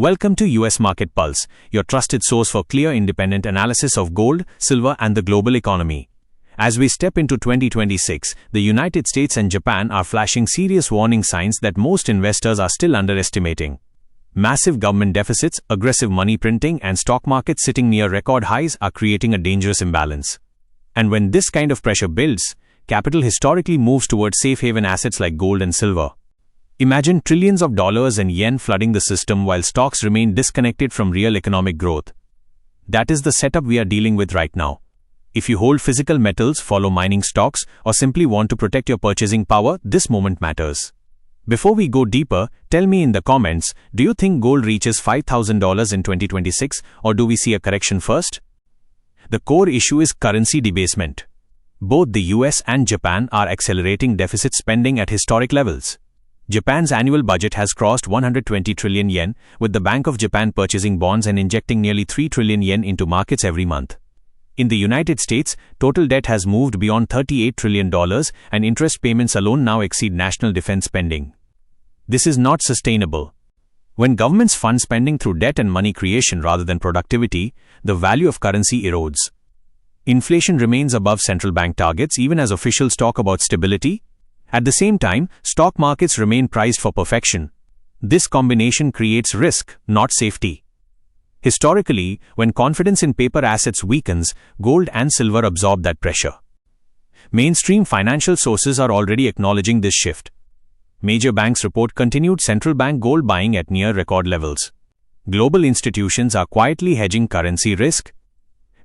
Welcome to US Market Pulse, your trusted source for clear independent analysis of gold, silver and the global economy. As we step into 2026, the United States and Japan are flashing serious warning signs that most investors are still underestimating. Massive government deficits, aggressive money printing and stock markets sitting near record highs are creating a dangerous imbalance. And when this kind of pressure builds, capital historically moves towards safe haven assets like gold and silver. Imagine trillions of dollars and yen flooding the system while stocks remain disconnected from real economic growth. That is the setup we are dealing with right now. If you hold physical metals, follow mining stocks, or simply want to protect your purchasing power, this moment matters. Before we go deeper, tell me in the comments, do you think gold reaches $5,000 in 2026, or do we see a correction first? The core issue is currency debasement. Both the US and Japan are accelerating deficit spending at historic levels. Japan's annual budget has crossed 120 trillion yen, with the Bank of Japan purchasing bonds and injecting nearly 3 trillion yen into markets every month. In the United States, total debt has moved beyond $38 trillion, and interest payments alone now exceed national defense spending. This is not sustainable. When governments fund spending through debt and money creation rather than productivity, the value of currency erodes. Inflation remains above central bank targets even as officials talk about stability. At the same time, stock markets remain priced for perfection. This combination creates risk, not safety. Historically, when confidence in paper assets weakens, gold and silver absorb that pressure. Mainstream financial sources are already acknowledging this shift. Major banks report continued central bank gold buying at near record levels. Global institutions are quietly hedging currency risk.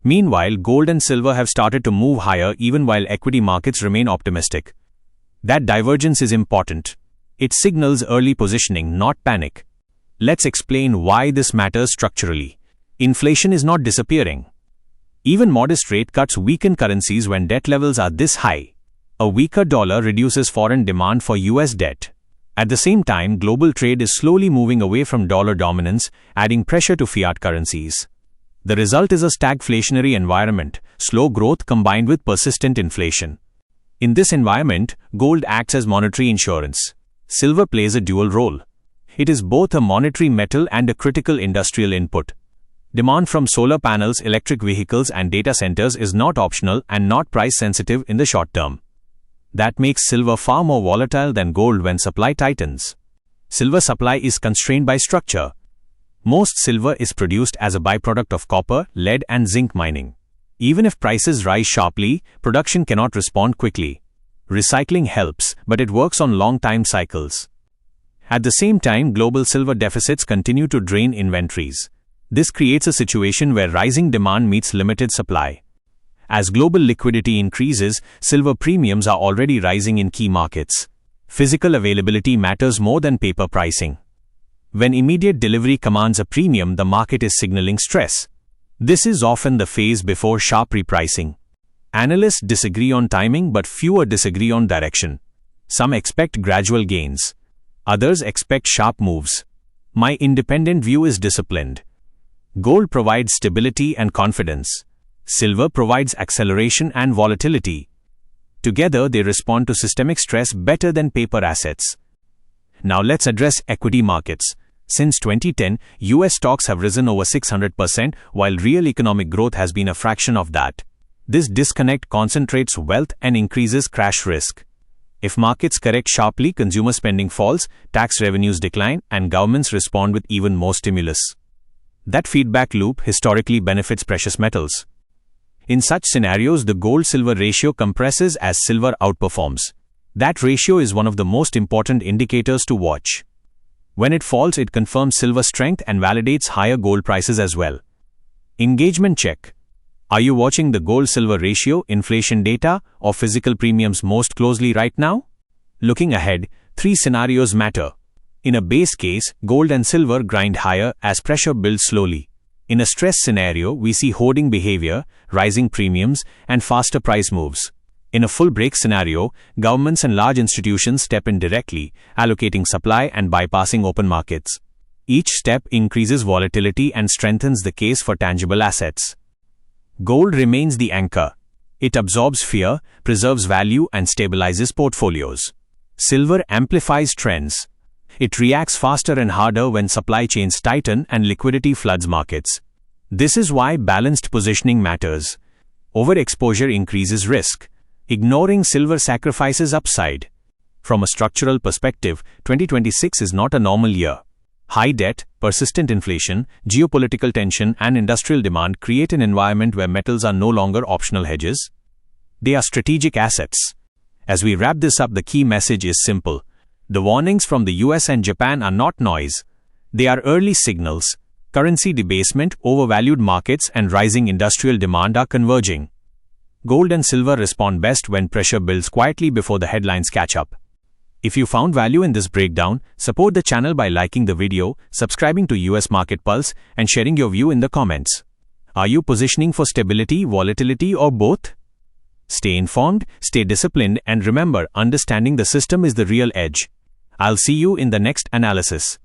Meanwhile, gold and silver have started to move higher even while equity markets remain optimistic. That divergence is important. It signals early positioning, not panic. Let's explain why this matters structurally. Inflation is not disappearing. Even modest rate cuts weaken currencies when debt levels are this high. A weaker dollar reduces foreign demand for US debt. At the same time, global trade is slowly moving away from dollar dominance, adding pressure to fiat currencies. The result is a stagflationary environment, slow growth combined with persistent inflation. In this environment, gold acts as monetary insurance. Silver plays a dual role. It is both a monetary metal and a critical industrial input. Demand from solar panels, electric vehicles, and data centers is not optional and not price sensitive in the short term. That makes silver far more volatile than gold when supply tightens. Silver supply is constrained by structure. Most silver is produced as a byproduct of copper, lead, and zinc mining. Even if prices rise sharply, production cannot respond quickly. Recycling helps, but it works on long time cycles. At the same time, global silver deficits continue to drain inventories. This creates a situation where rising demand meets limited supply. As global liquidity increases, silver premiums are already rising in key markets. Physical availability matters more than paper pricing. When immediate delivery commands a premium, the market is signaling stress. This is often the phase before sharp repricing. Analysts disagree on timing, but fewer disagree on direction. Some expect gradual gains. Others expect sharp moves. My independent view is disciplined. Gold provides stability and confidence. Silver provides acceleration and volatility. Together, they respond to systemic stress better than paper assets. Now let's address equity markets. Since 2010, US stocks have risen over 600%, while real economic growth has been a fraction of that. This disconnect concentrates wealth and increases crash risk. If markets correct sharply, consumer spending falls, tax revenues decline, and governments respond with even more stimulus. That feedback loop historically benefits precious metals. In such scenarios, the gold-silver ratio compresses as silver outperforms. That ratio is one of the most important indicators to watch. When it falls, it confirms silver strength and validates higher gold prices as well. Engagement check. Are you watching the gold-silver ratio, inflation data, or physical premiums most closely right now? Looking ahead, 3 scenarios matter. In a base case, gold and silver grind higher as pressure builds slowly. In a stress scenario, we see hoarding behavior, rising premiums, and faster price moves. In a full break scenario, governments and large institutions step in directly, allocating supply and bypassing open markets. Each step increases volatility and strengthens the case for tangible assets. Gold remains the anchor. It absorbs fear, preserves value, and stabilizes portfolios. Silver amplifies trends. It reacts faster and harder when supply chains tighten and liquidity floods markets. This is why balanced positioning matters. Overexposure increases risk. Ignoring silver sacrifices upside. From a structural perspective, 2026 is not a normal year. High debt, persistent inflation, geopolitical tension, and industrial demand create an environment where metals are no longer optional hedges. They are strategic assets. As we wrap this up, the key message is simple. The warnings from the US and Japan are not noise. They are early signals. Currency debasement, overvalued markets, and rising industrial demand are converging. Gold and silver respond best when pressure builds quietly before the headlines catch up. If you found value in this breakdown, support the channel by liking the video, subscribing to US Market Pulse, and sharing your view in the comments. Are you positioning for stability, volatility, or both? Stay informed, stay disciplined, and remember, understanding the system is the real edge. I'll see you in the next analysis.